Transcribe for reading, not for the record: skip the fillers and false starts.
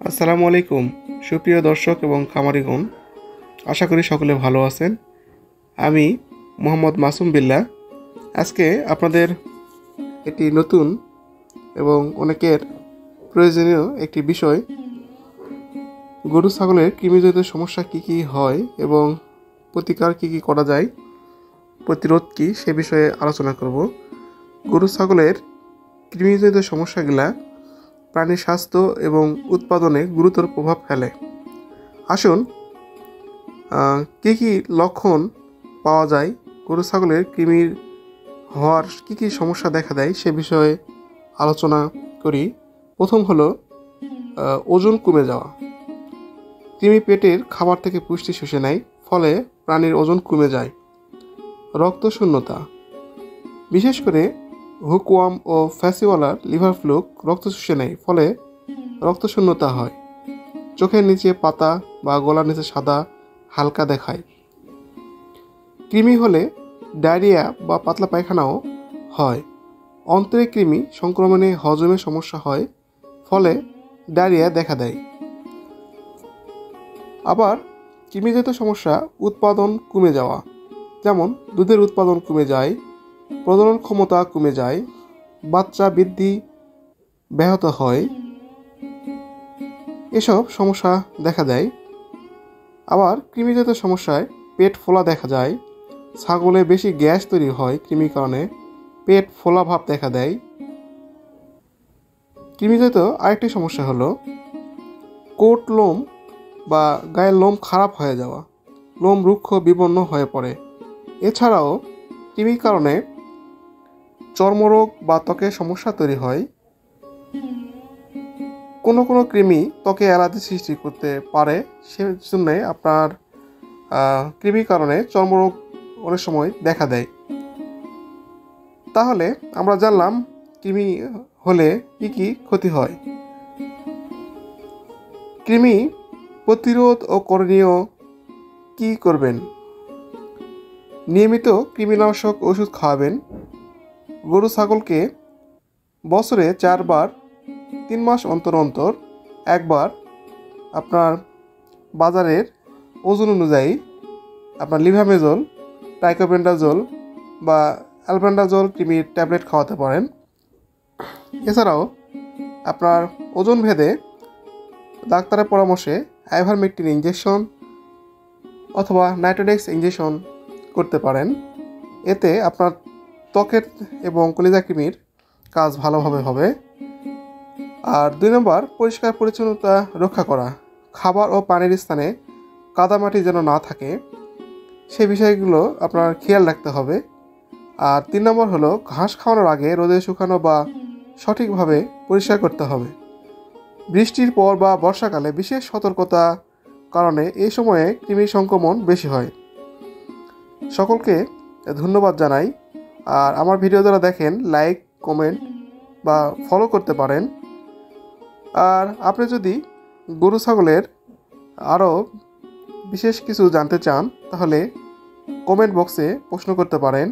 আসসালামু আলাইকুম সুপ্রিয় দর্শক এবং খামারিগণ, আশা করি সকলে ভালো আছেন। আমি মোহাম্মদ মাসুম বিল্লাহ আজকে আপনাদের একটি নতুন এবং অনেকের প্রয়োজনীয় একটি বিষয়, গরু ছাগলের কৃমিজনিত সমস্যা কি কি হয় এবং প্রতিকার কি কি করা যায়, প্রতিরোধ কি সে বিষয়ে আলোচনা করব। গরু ছাগলের কৃমিজনিত সমস্যাগুলা প্রাণীর স্বাস্থ্য এবং উৎপাদনে গুরুতর প্রভাব ফেলে। আসুন কী কী লক্ষণ পাওয়া যায়, গরু ছাগলের কৃমির হওয়ার কী কী সমস্যা দেখা দেয় সে বিষয়ে আলোচনা করি। প্রথম হলো ওজন কমে যাওয়া। কৃমি পেটের খাবার থেকে পুষ্টি শুষে নেয়, ফলে প্রাণীর ওজন কমে যায়। রক্তশূন্যতা, বিশেষ করে হুকওয়ার্ম ও ফ্যাসিওলার লিভার ফ্লুক রক্ত শুষে নেয়, ফলে রক্তশূন্যতা হয়। চোখের নিচে পাতা বা গলার নিচে সাদা হালকা দেখায়। কৃমি হলে ডায়রিয়া বা পাতলা পায়খানাও হয়। অন্ত্রে কৃমি সংক্রমণে হজমের সমস্যা হয়, ফলে ডায়রিয়া দেখা দেয়। আবার কৃমিজাত সমস্যা উৎপাদন কমে যাওয়া, যেমন দুধের উৎপাদন কমে যায়, প্রজনন ক্ষমতা কমে যায়, বাচ্চা বৃদ্ধি ব্যাহত হয়, এসব সমস্যা দেখা দেয়। আবার কৃমিজাত সমস্যায় পেট ফোলা দেখা যায়। ছাগলে বেশি গ্যাস তৈরি হয় কৃমির কারণে, পেট ফোলা ভাব দেখা দেয়। কৃমিজাত আরেকটি সমস্যা হলো কোট লোম বা গায়ের লোম খারাপ হয়ে যাওয়া, লোম রুক্ষ বিবর্ণ হয়ে পড়ে। এছাড়াও কৃমির কারণে চর্মরোগ বা ত্বকের সমস্যা তৈরি হয়। কোনো কোনো কৃমি ত্বকে অ্যালার্জি সৃষ্টি করতে পারে, সেজন্য আপনার কৃমির কারণে চর্মরোগ অনেক সময় দেখা দেয়। তাহলে আমরা জানলাম কৃমি হলে কি কি ক্ষতি হয়। কৃমি প্রতিরোধ ও করণীয় কি করবেন? নিয়মিত কৃমিনাশক ওষুধ খাওয়াবেন। গরু ছাগলকে বছরে 4 বার 3 মাস অন্তর অন্তর একবার আপনার বাজারের ওজন অনুযায়ী আপনার লিভামেজল, টাইকোবেন্ডাজোল বা অ্যালবেন্ডাজোল কৃমির ট্যাবলেট খাওয়াতে পারেন। এছাড়াও আপনার ওজন ভেদে ডাক্তারের পরামর্শে আইভারমেকটিন ইঞ্জেকশন অথবা নাইট্রোডেক্স ইঞ্জেকশন করতে পারেন। এতে আপনার ত্বকের এবং কলিজা কৃমির কাজ ভালোভাবে হবে। আর 2 নম্বর, পরিষ্কার পরিচ্ছন্নতা রক্ষা করা। খাবার ও পানির স্থানে কাদামাটি যেন না থাকে, সেই বিষয়গুলো আপনার খেয়াল রাখতে হবে। আর 3 নম্বর হলো ঘাস খাওয়ানোর আগে রোদে শুকানো বা সঠিকভাবে পরিষ্কার করতে হবে। বৃষ্টির পর বা বর্ষাকালে বিশেষ সতর্কতা কারণে এই সময়ে কৃমির সংক্রমণ বেশি হয়। সকলকে ধন্যবাদ জানাই। আর আমার ভিডিও যারা দেখেন লাইক, কমেন্ট বা ফলো করতে পারেন। আর আপনি যদি গরু ছাগলের আরও বিশেষ কিছু জানতে চান তাহলে কমেন্ট বক্সে প্রশ্ন করতে পারেন।